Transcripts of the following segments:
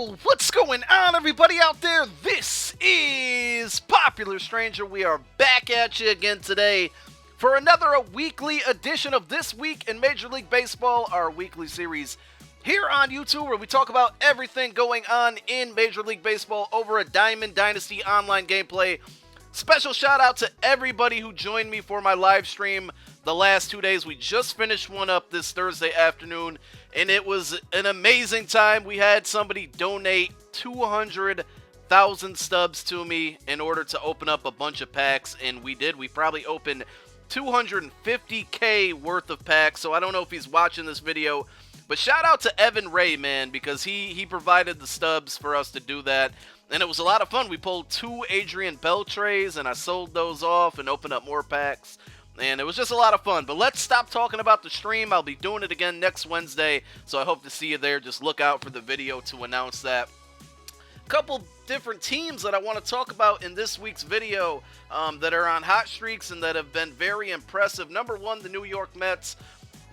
Yo, what's going on, everybody out there? This is Popular Stranger. We are back at you again today for another weekly edition of This Week in Major League Baseball, our weekly series here on YouTube, where we talk about everything going on in Major League Baseball over a Diamond Dynasty online gameplay. Special shout out to everybody who joined me for my live stream the last 2 days. We just finished one up this Thursday afternoon, and it was an amazing time. We had somebody donate 200,000 stubs to me in order to open up a bunch of packs, and we did. We probably opened 250K worth of packs, so I don't know if he's watching this video, but shout out to Evan Ray, man, because he provided the stubs for us to do that. And it was a lot of fun. We pulled 2 Adrian Bell trays, and I sold those off and opened up more packs. And it was just a lot of fun. But let's stop talking about the stream. I'll be doing it again next Wednesday, so I hope to see you there. Just look out for the video to announce that. A couple different teams that I want to talk about in this week's video that are on hot streaks and that have been very impressive. Number one, the New York Mets.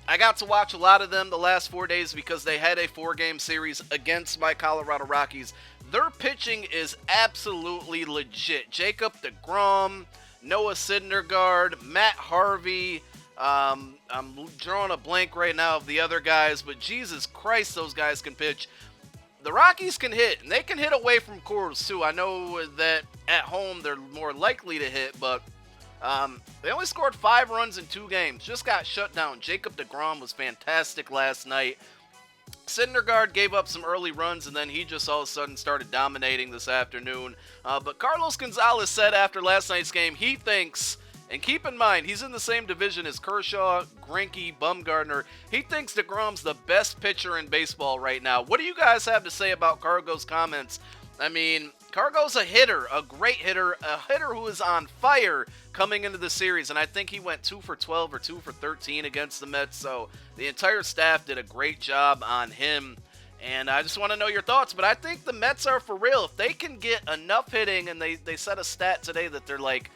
I got to watch a lot of them the last 4 days because they had a 4-game series against my Colorado Rockies. Their pitching is absolutely legit. Jacob deGrom, Noah Syndergaard, Matt Harvey. I'm drawing a blank right now of the other guys, but Jesus Christ, those guys can pitch. The Rockies can hit, and they can hit away from Coors too. I know that at home they're more likely to hit, but they only scored 5 runs in 2 games. Just got shut down. Jacob deGrom was fantastic last night. Syndergaard gave up some early runs, and then he just all of a sudden started dominating this afternoon. But Carlos Gonzalez said after last night's game, he thinks, and keep in mind, he's in the same division as Kershaw, Greinke, Bumgarner. He thinks DeGrom's the best pitcher in baseball right now. What do you guys have to say about Cargo's comments? I mean, Cargo's a hitter, a great hitter, a hitter who is on fire coming into the series, and I think he went 2 for 12 or 2 for 13 against the Mets, so the entire staff did a great job on him, and I just want to know your thoughts. But I think the Mets are for real. If they can get enough hitting, and they set a stat today that they're like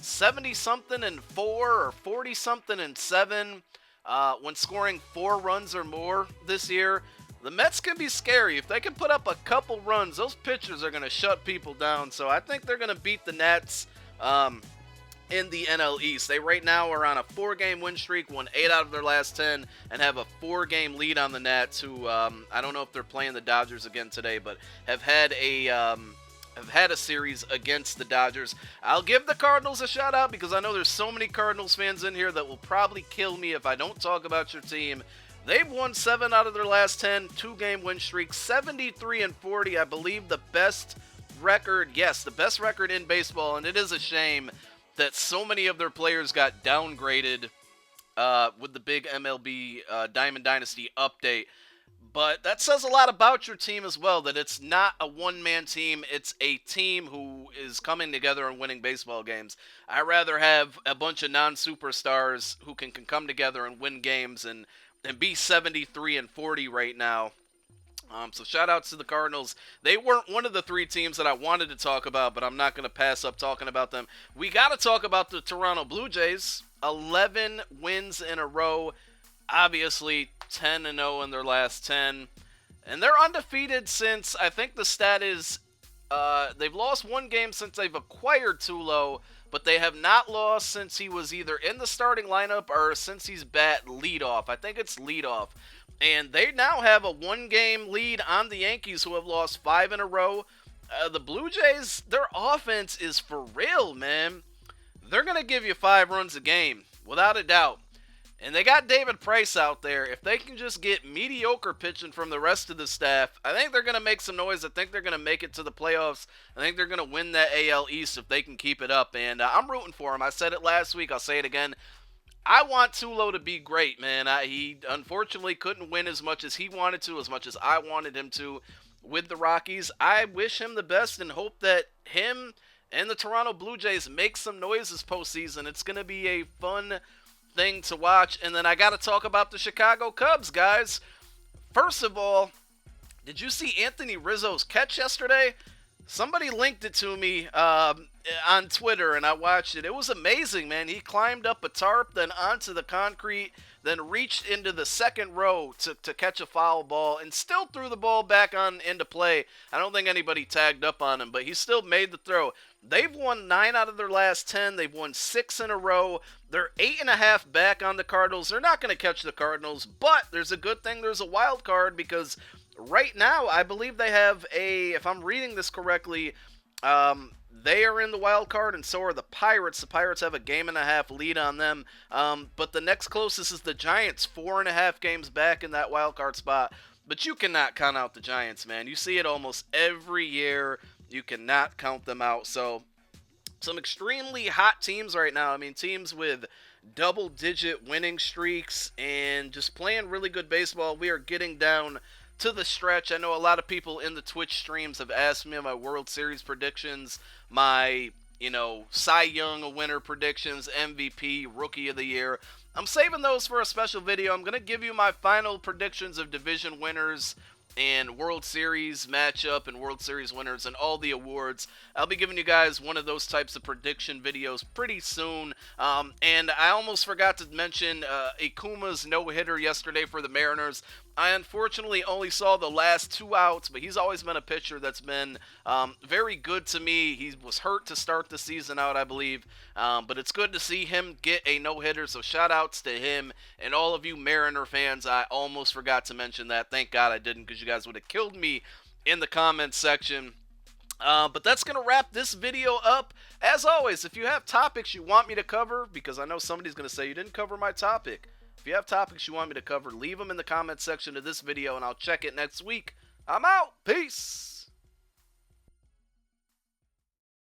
70-something and 4 or 40-something and 7 when scoring 4 runs or more this year. The Mets can be scary. If they can put up a couple runs, those pitchers are going to shut people down. So I think they're going to beat the Nats in the NL East. They right now are on a 4-game win streak, won 8 out of their last 10, and have a 4-game lead on the Nats, who I don't know if they're playing the Dodgers again today, but have had a series against the Dodgers. I'll give the Cardinals a shout out because I know there's so many Cardinals fans in here that will probably kill me if I don't talk about your team. They've won 7 out of their last 10, 2-game win streak, 73-40, I believe the best record, yes, the best record in baseball, and it is a shame that so many of their players got downgraded with the big MLB Diamond Dynasty update. But that says a lot about your team as well, that it's not a one-man team, it's a team who is coming together and winning baseball games. I'd rather have a bunch of non-superstars who can come together and win games and be 73-40 right now. So shout outs to the Cardinals. They weren't one of the 3 teams that I wanted to talk about, but I'm not going to pass up talking about them. We got to talk about the Toronto Blue Jays. 11 wins in a row. Obviously 10-0 in their last 10. And they're undefeated since, I think the stat is, they've lost 1 game since they've acquired Tulo, but they have not lost since he was either in the starting lineup or since he's bat leadoff. I think it's leadoff. And they now have a 1-game lead on the Yankees, who have lost 5 in a row. The Blue Jays, their offense is for real, man. They're going to give you 5 runs a game, without a doubt. And they got David Price out there. If they can just get mediocre pitching from the rest of the staff, I think they're going to make some noise. I think they're going to make it to the playoffs. I think they're going to win that AL East if they can keep it up. And I'm rooting for them. I said it last week. I'll say it again. I want Tulo to be great, man. He unfortunately couldn't win as much as he wanted to, as much as I wanted him to with the Rockies. I wish him the best and hope that him and the Toronto Blue Jays make some noise this postseason. It's going to be a fun thing to watch. And then I got to talk about the Chicago Cubs, guys. First of all, did you see Anthony Rizzo's catch yesterday? Somebody linked it to me on Twitter, and I watched it. It was amazing, man. He climbed up a tarp, then onto the concrete, then reached into the second row to catch a foul ball, and still threw the ball back on into play. I don't think anybody tagged up on him, but he still made the throw. They've won 9 out of their last 10. They've won 6 in a row. They're 8.5 back on the Cardinals. They're not going to catch the Cardinals, but there's a good thing there's a wild card because right now, I believe they have if I'm reading this correctly, they are in the wild card, and so are the Pirates. The Pirates have a game-and-a-half lead on them, but the next closest is the Giants, 4.5 games back in that wild card spot. But you cannot count out the Giants, man. You see it almost every year. You cannot count them out. So some extremely hot teams right now. I mean, teams with double-digit winning streaks and just playing really good baseball. We are getting down to the stretch. I know a lot of people in the Twitch streams have asked me my World Series predictions, my, Cy Young winner predictions, MVP, Rookie of the Year. I'm saving those for a special video. I'm going to give you my final predictions of division winners and World Series matchup and World Series winners and all the awards. I'll be giving you guys one of those types of prediction videos pretty soon. And I almost forgot to mention Akuma's no-hitter yesterday for the Mariners. I unfortunately only saw the last 2 outs, but he's always been a pitcher that's been very good to me. He was hurt to start the season out, I believe, but it's good to see him get a no-hitter, so shout-outs to him and all of you Mariner fans. I almost forgot to mention that. Thank God I didn't, because you guys would have killed me in the comments section. But that's going to wrap this video up. As always, if you have topics you want me to cover, because I know somebody's going to say you didn't cover my topic, if you have topics you want me to cover, leave them in the comments section of this video, and I'll check it next week. I'm out. Peace.